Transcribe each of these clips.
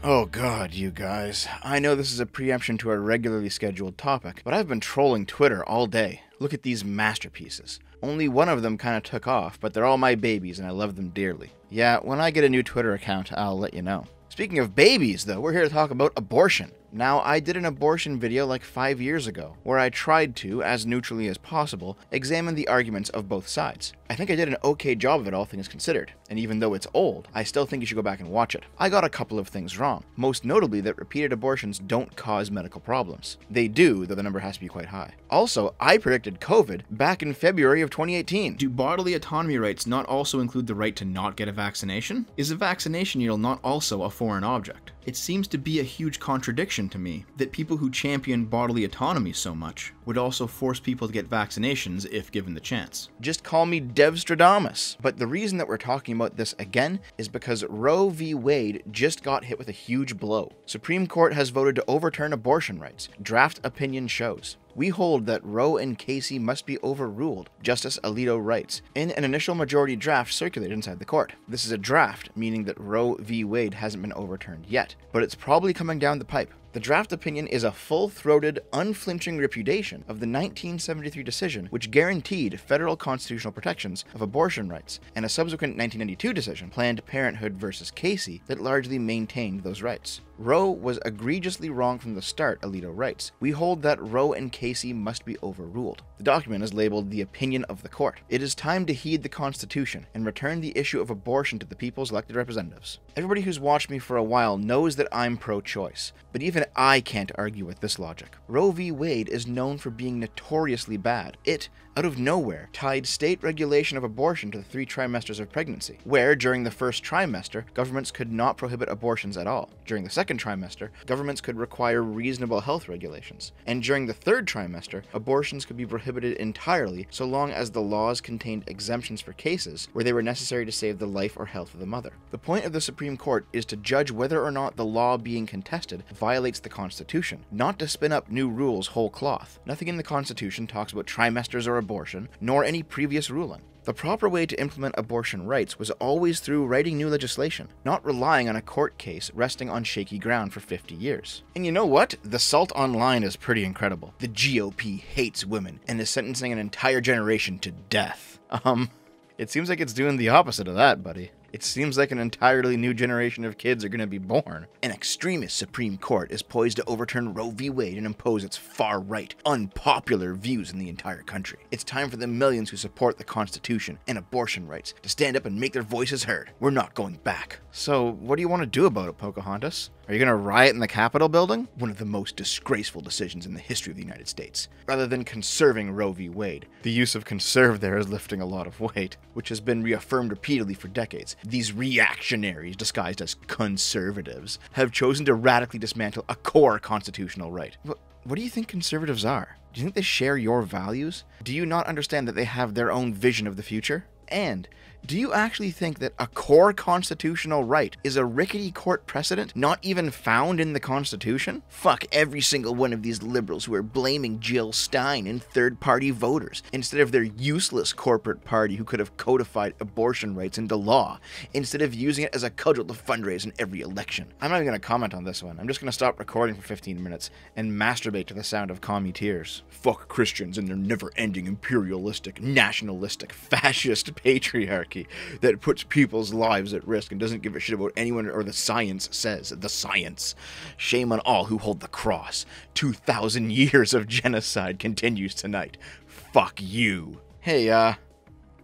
Oh god, you guys. I know this is a preemption to our regularly scheduled topic, but I've been trolling Twitter all day. Look at these masterpieces. Only one of them kinda took off, but they're all my babies and I love them dearly. Yeah, when I get a new Twitter account, I'll let you know. Speaking of babies, though, we're here to talk about abortion. Now, I did an abortion video like 5 years ago, where I tried to, as neutrally as possible, examine the arguments of both sides. I think I did an okay job of it, all things considered, and even though it's old, I still think you should go back and watch it. I got a couple of things wrong, most notably that repeated abortions don't cause medical problems. They do, though the number has to be quite high. Also, I predicted COVID back in February of 2018. Do bodily autonomy rights not also include the right to not get a vaccination? Is a vaccination needle not also a foreign object? It seems to be a huge contradiction to me that people who champion bodily autonomy so much would also force people to get vaccinations if given the chance. Just call me Devstradamus. But the reason that we're talking about this again is because Roe v. Wade just got hit with a huge blow. Supreme Court has voted to overturn abortion rights. Draft opinion shows. We hold that Roe and Casey must be overruled, Justice Alito writes, in an initial majority draft circulated inside the court. This is a draft, meaning that Roe v. Wade hasn't been overturned yet, but it's probably coming down the pipe. The draft opinion is a full-throated, unflinching repudiation of the 1973 decision which guaranteed federal constitutional protections of abortion rights, and a subsequent 1992 decision, Planned Parenthood versus Casey, that largely maintained those rights. Roe was egregiously wrong from the start, Alito writes. We hold that Roe and Casey must be overruled. The document is labeled the opinion of the court. It is time to heed the Constitution and return the issue of abortion to the people's elected representatives. Everybody who's watched me for a while knows that I'm pro-choice, but even I can't argue with this logic. Roe v. Wade is known for being notoriously bad. It, out of nowhere, tied state regulation of abortion to the 3 trimesters of pregnancy, where during the first trimester, governments could not prohibit abortions at all. During the second trimester, governments could require reasonable health regulations. And during the third trimester, abortions could be prohibited entirely so long as the laws contained exemptions for cases where they were necessary to save the life or health of the mother. The point of the Supreme Court is to judge whether or not the law being contested violates the Constitution, not to spin up new rules whole cloth. Nothing in the Constitution talks about trimesters or abortion, nor any previous ruling. The proper way to implement abortion rights was always through writing new legislation, not relying on a court case resting on shaky ground for 50 years. And you know what? The salt online is pretty incredible. The GOP hates women and is sentencing an entire generation to death. It seems like it's doing the opposite of that, buddy. It seems like an entirely new generation of kids are going to be born. An extremist Supreme Court is poised to overturn Roe v. Wade and impose its far-right, unpopular views in the entire country. It's time for the millions who support the Constitution and abortion rights to stand up and make their voices heard. We're not going back. So, what do you want to do about it, Pocahontas? Are you going to riot in the Capitol building? One of the most disgraceful decisions in the history of the United States. Rather than conserving Roe v. Wade, the use of conserve there is lifting a lot of weight, which has been reaffirmed repeatedly for decades. These reactionaries, disguised as conservatives, have chosen to radically dismantle a core constitutional right. What do you think conservatives are? Do you think they share your values? Do you not understand that they have their own vision of the future? And do you actually think that a core constitutional right is a rickety court precedent not even found in the Constitution? Fuck every single one of these liberals who are blaming Jill Stein and third-party voters instead of their useless corporate party who could have codified abortion rights into law instead of using it as a cudgel to fundraise in every election. I'm not even going to comment on this one. I'm just going to stop recording for 15 minutes and masturbate to the sound of commie tears. Fuck Christians and their never-ending imperialistic, nationalistic, fascist patriarchy that puts people's lives at risk and doesn't give a shit about anyone or the science says. The science. Shame on all who hold the cross. 2,000 years of genocide continues tonight. Fuck you. Hey,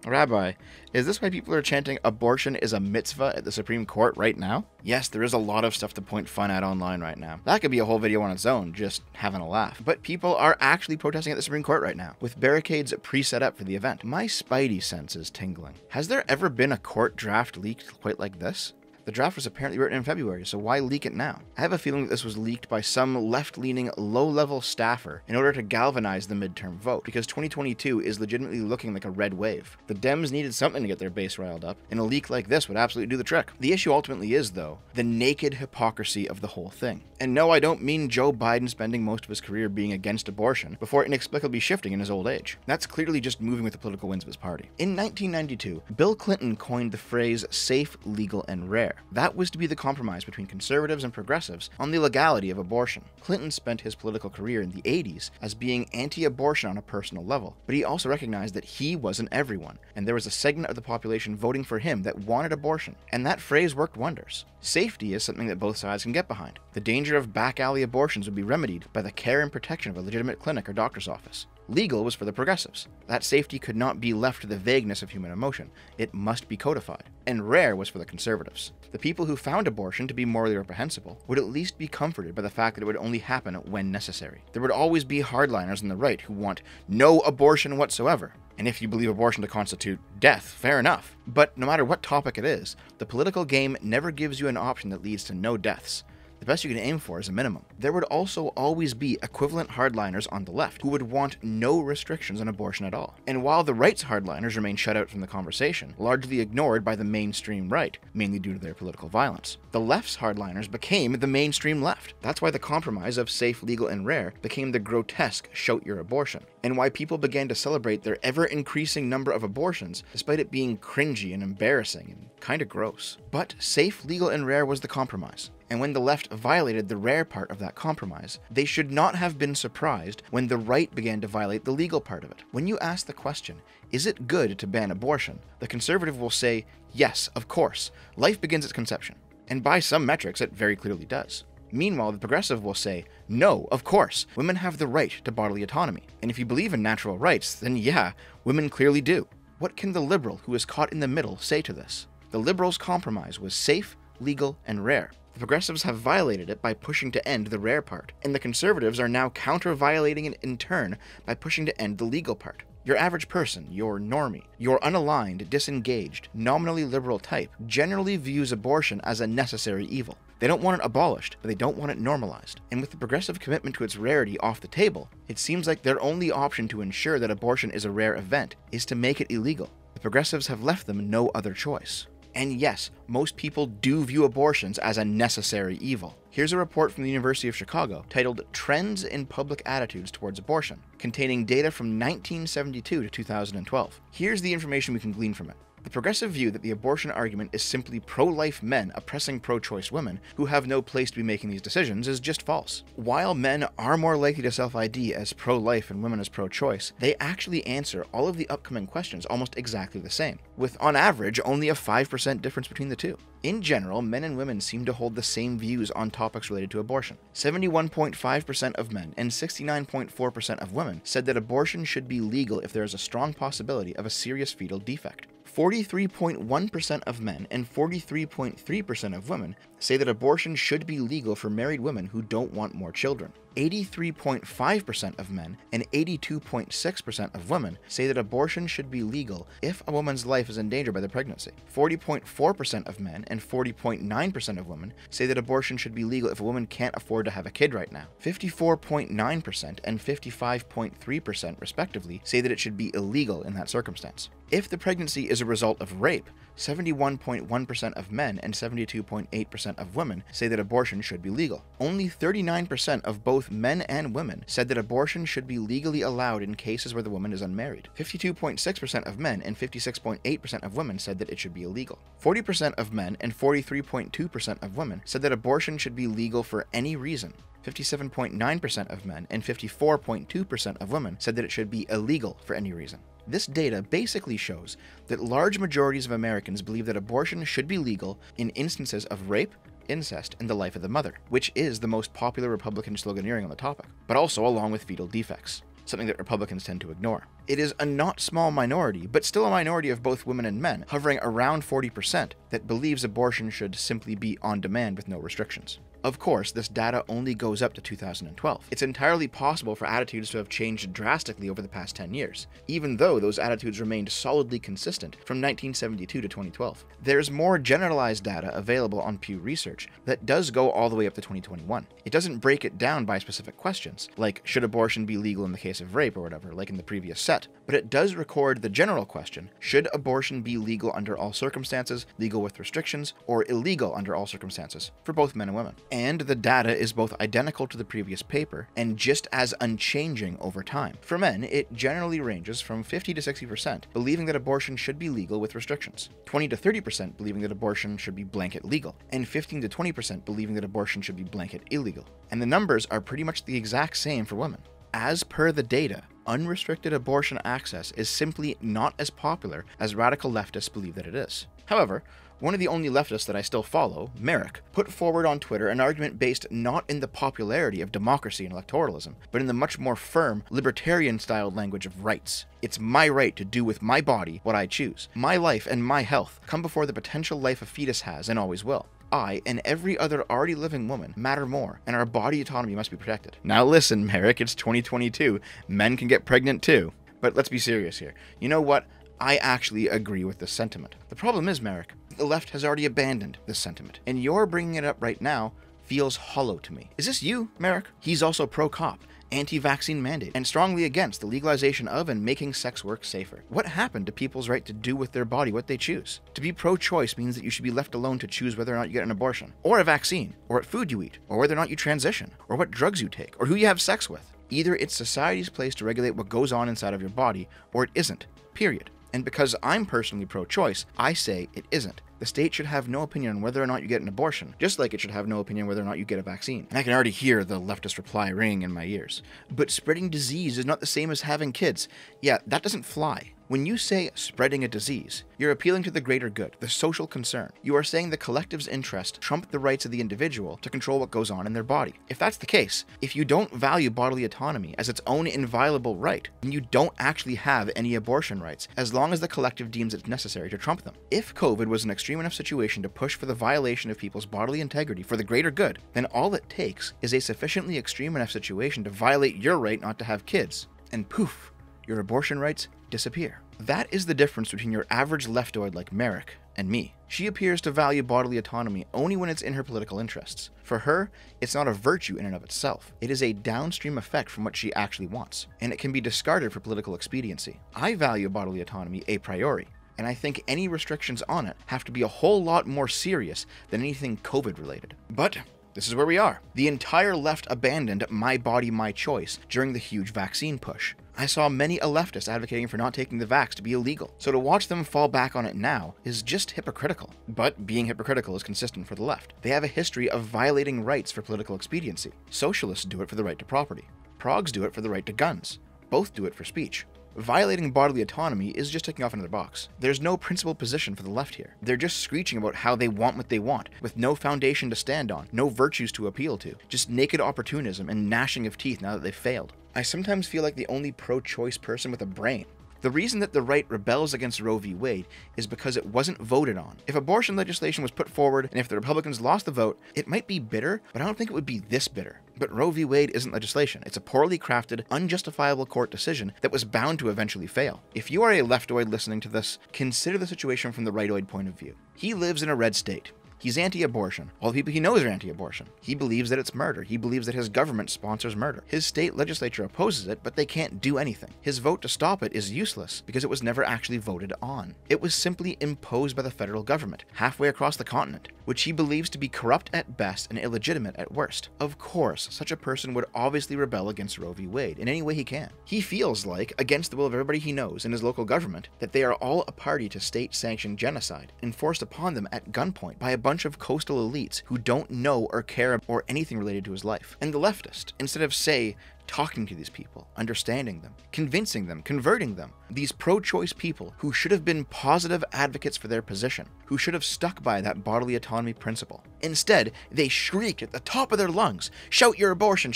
Rabbi, is this why people are chanting abortion is a mitzvah at the Supreme Court right now? Yes, there is a lot of stuff to point fun at online right now. That could be a whole video on its own, just having a laugh. But people are actually protesting at the Supreme Court right now, with barricades pre-set up for the event. My spidey sense is tingling. Has there ever been a court draft leaked quite like this? The draft was apparently written in February, so why leak it now? I have a feeling that this was leaked by some left-leaning, low-level staffer in order to galvanize the midterm vote, because 2022 is legitimately looking like a red wave. The Dems needed something to get their base riled up, and a leak like this would absolutely do the trick. The issue ultimately is, though, the naked hypocrisy of the whole thing. And no, I don't mean Joe Biden spending most of his career being against abortion before inexplicably shifting in his old age. That's clearly just moving with the political winds of his party. In 1992, Bill Clinton coined the phrase safe, legal, and rare. That was to be the compromise between conservatives and progressives on the legality of abortion. Clinton spent his political career in the 80s as being anti-abortion on a personal level, but he also recognized that he wasn't everyone, and there was a segment of the population voting for him that wanted abortion, and that phrase worked wonders. Safety is something that both sides can get behind. The danger of back-alley abortions would be remedied by the care and protection of a legitimate clinic or doctor's office. Legal was for the progressives. That safety could not be left to the vagueness of human emotion. It must be codified. And rare was for the conservatives. The people who found abortion to be morally reprehensible would at least be comforted by the fact that it would only happen when necessary. There would always be hardliners on the right who want no abortion whatsoever. And if you believe abortion to constitute death, fair enough. But no matter what topic it is, the political game never gives you an option that leads to no deaths. The best you can aim for is a minimum. There would also always be equivalent hardliners on the left who would want no restrictions on abortion at all. And while the right's hardliners remain shut out from the conversation, largely ignored by the mainstream right, mainly due to their political violence, the left's hardliners became the mainstream left. That's why the compromise of safe, legal, and rare became the grotesque shout your abortion, and why people began to celebrate their ever-increasing number of abortions, despite it being cringy and embarrassing and kinda gross. But safe, legal, and rare was the compromise. And when the left violated the rare part of that compromise, they should not have been surprised when the right began to violate the legal part of it. When you ask the question, is it good to ban abortion? The conservative will say, yes, of course. Life begins at conception. And by some metrics, it very clearly does. Meanwhile, the progressive will say, no, of course, women have the right to bodily autonomy. And if you believe in natural rights, then yeah, women clearly do. What can the liberal who is caught in the middle say to this? The liberals' compromise was safe, legal, and rare. The progressives have violated it by pushing to end the rare part, and the conservatives are now counter-violating it in turn by pushing to end the legal part. Your average person, your normie, your unaligned, disengaged, nominally liberal type generally views abortion as a necessary evil. They don't want it abolished, but they don't want it normalized. And with the progressive commitment to its rarity off the table, it seems like their only option to ensure that abortion is a rare event is to make it illegal. The progressives have left them no other choice. And yes, most people do view abortions as a necessary evil. Here's a report from the University of Chicago titled Trends in Public Attitudes Towards Abortion, containing data from 1972 to 2012. Here's the information we can glean from it. The progressive view that the abortion argument is simply pro-life men oppressing pro-choice women who have no place to be making these decisions is just false. While men are more likely to self-ID as pro-life and women as pro-choice, they actually answer all of the upcoming questions almost exactly the same, with on average only a 5% difference between the two. In general, men and women seem to hold the same views on topics related to abortion. 71.5% of men and 69.4% of women said that abortion should be legal if there is a strong possibility of a serious fetal defect. 43.1% of men and 43.3% of women say that abortion should be legal for married women who don't want more children. 83.5% of men and 82.6% of women say that abortion should be legal if a woman's life is in danger by the pregnancy. 40.4% of men and 40.9% of women say that abortion should be legal if a woman can't afford to have a kid right now. 54.9% and 55.3% respectively say that it should be illegal in that circumstance. If the pregnancy is a result of rape, 71.1% of men and 72.8% of women say that abortion should be legal. Only 39% of both men and women said that abortion should be legally allowed in cases where the woman is unmarried. 52.6% of men and 56.8% of women said that it should be illegal. 40% of men and 43.2% of women said that abortion should be legal for any reason. 57.9% of men and 54.2% of women said that it should be illegal for any reason. This data basically shows that large majorities of Americans believe that abortion should be legal in instances of rape, incest, and the life of the mother, which is the most popular Republican sloganeering on the topic, but also along with fetal defects, something that Republicans tend to ignore. It is a not small minority, but still a minority of both women and men, hovering around 40%, that believes abortion should simply be on demand with no restrictions. Of course, this data only goes up to 2012. It's entirely possible for attitudes to have changed drastically over the past 10 years, even though those attitudes remained solidly consistent from 1972 to 2012. There's more generalized data available on Pew Research that does go all the way up to 2021. It doesn't break it down by specific questions, like should abortion be legal in the case of rape or whatever, like in the previous set, but it does record the general question, should abortion be legal under all circumstances, legal with restrictions, or illegal under all circumstances, for both men and women. And the data is both identical to the previous paper and just as unchanging over time. For men, it generally ranges from 50 to 60% believing that abortion should be legal with restrictions, 20 to 30% believing that abortion should be blanket legal, and 15 to 20% believing that abortion should be blanket illegal. And the numbers are pretty much the exact same for women. As per the data, unrestricted abortion access is simply not as popular as radical leftists believe that it is. However, one of the only leftists that I still follow, Merrick, put forward on Twitter an argument based not in the popularity of democracy and electoralism, but in the much more firm, libertarian-styled language of rights. It's my right to do with my body what I choose. My life and my health come before the potential life a fetus has and always will. I and every other already living woman matter more, and our body autonomy must be protected. Now listen, Merrick, it's 2022. Men can get pregnant too. But let's be serious here. You know what? I actually agree with this sentiment. The problem is, Merrick, the left has already abandoned this sentiment, and your bringing it up right now feels hollow to me. Is this you, Merrick? He's also pro-cop, anti-vaccine mandate, and strongly against the legalization of and making sex work safer. What happened to people's right to do with their body what they choose? To be pro-choice means that you should be left alone to choose whether or not you get an abortion, or a vaccine, or what food you eat, or whether or not you transition, or what drugs you take, or who you have sex with. Either it's society's place to regulate what goes on inside of your body, or it isn't, period. And because I'm personally pro-choice, I say it isn't. The state should have no opinion on whether or not you get an abortion, just like it should have no opinion whether or not you get a vaccine. And I can already hear the leftist reply ringing in my ears. But spreading disease is not the same as having kids. Yeah, that doesn't fly. When you say spreading a disease, you're appealing to the greater good, the social concern. You are saying the collective's interest trump the rights of the individual to control what goes on in their body. If that's the case, if you don't value bodily autonomy as its own inviolable right, then you don't actually have any abortion rights, as long as the collective deems it necessary to trump them. If COVID was an extreme enough situation to push for the violation of people's bodily integrity for the greater good, then all it takes is a sufficiently extreme enough situation to violate your right not to have kids, and poof, your abortion rights disappear. That is the difference between your average leftoid like Merrick and me. She appears to value bodily autonomy only when it's in her political interests. For her, it's not a virtue in and of itself. It is a downstream effect from what she actually wants, and it can be discarded for political expediency. I value bodily autonomy a priori, and I think any restrictions on it have to be a whole lot more serious than anything COVID related. But this is where we are. The entire left abandoned my body, my choice during the huge vaccine push. I saw many a leftist advocating for not taking the vax to be illegal, so to watch them fall back on it now is just hypocritical. But being hypocritical is consistent for the left. They have a history of violating rights for political expediency. Socialists do it for the right to property. Progs do it for the right to guns. Both do it for speech. Violating bodily autonomy is just ticking off another box. There's no principled position for the left here. They're just screeching about how they want what they want, with no foundation to stand on, no virtues to appeal to, just naked opportunism and gnashing of teeth now that they've failed. I sometimes feel like the only pro-choice person with a brain. The reason that the right rebels against Roe v. Wade is because it wasn't voted on. If abortion legislation was put forward and if the Republicans lost the vote, it might be bitter, but I don't think it would be this bitter. But Roe v. Wade isn't legislation. It's a poorly crafted, unjustifiable court decision that was bound to eventually fail. If you are a leftoid listening to this, consider the situation from the rightoid point of view. He lives in a red state. He's anti-abortion. All the people he knows are anti-abortion. He believes that it's murder. He believes that his government sponsors murder. His state legislature opposes it, but they can't do anything. His vote to stop it is useless because it was never actually voted on. It was simply imposed by the federal government, halfway across the continent, which he believes to be corrupt at best and illegitimate at worst. Of course, such a person would obviously rebel against Roe v. Wade in any way he can. He feels like, against the will of everybody he knows in his local government, that they are all a party to state-sanctioned genocide, enforced upon them at gunpoint by a bunch of coastal elites who don't know or care or anything related to his life. And the leftist, instead of, say, talking to these people, understanding them, convincing them, converting them, these pro-choice people who should have been positive advocates for their position, who should have stuck by that bodily autonomy principle. Instead, they shrieked at the top of their lungs, shout your abortion,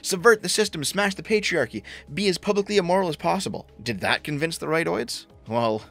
subvert the system, smash the patriarchy, be as publicly immoral as possible. Did that convince the rightoids? Well,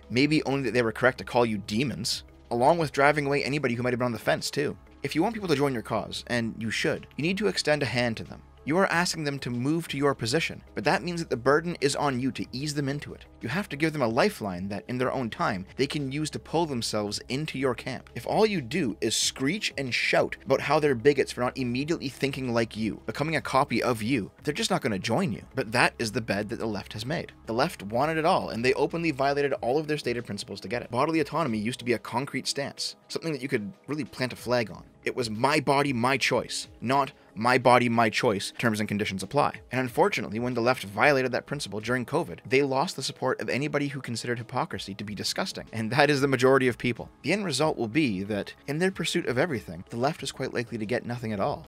maybe only that they were correct to call you demons, along with driving away anybody who might have been on the fence too. If you want people to join your cause, and you should, you need to extend a hand to them. You are asking them to move to your position, but that means that the burden is on you to ease them into it. You have to give them a lifeline that, in their own time, they can use to pull themselves into your camp. If all you do is screech and shout about how they're bigots for not immediately thinking like you, becoming a copy of you, they're just not going to join you. But that is the bed that the left has made. The left wanted it all, and they openly violated all of their stated principles to get it. Bodily autonomy used to be a concrete stance, something that you could really plant a flag on. It was my body, my choice, not my body, my choice, terms and conditions apply. And unfortunately, when the left violated that principle during COVID, they lost the support of anybody who considered hypocrisy to be disgusting, and that is the majority of people. The end result will be that, in their pursuit of everything, the left is quite likely to get nothing at all.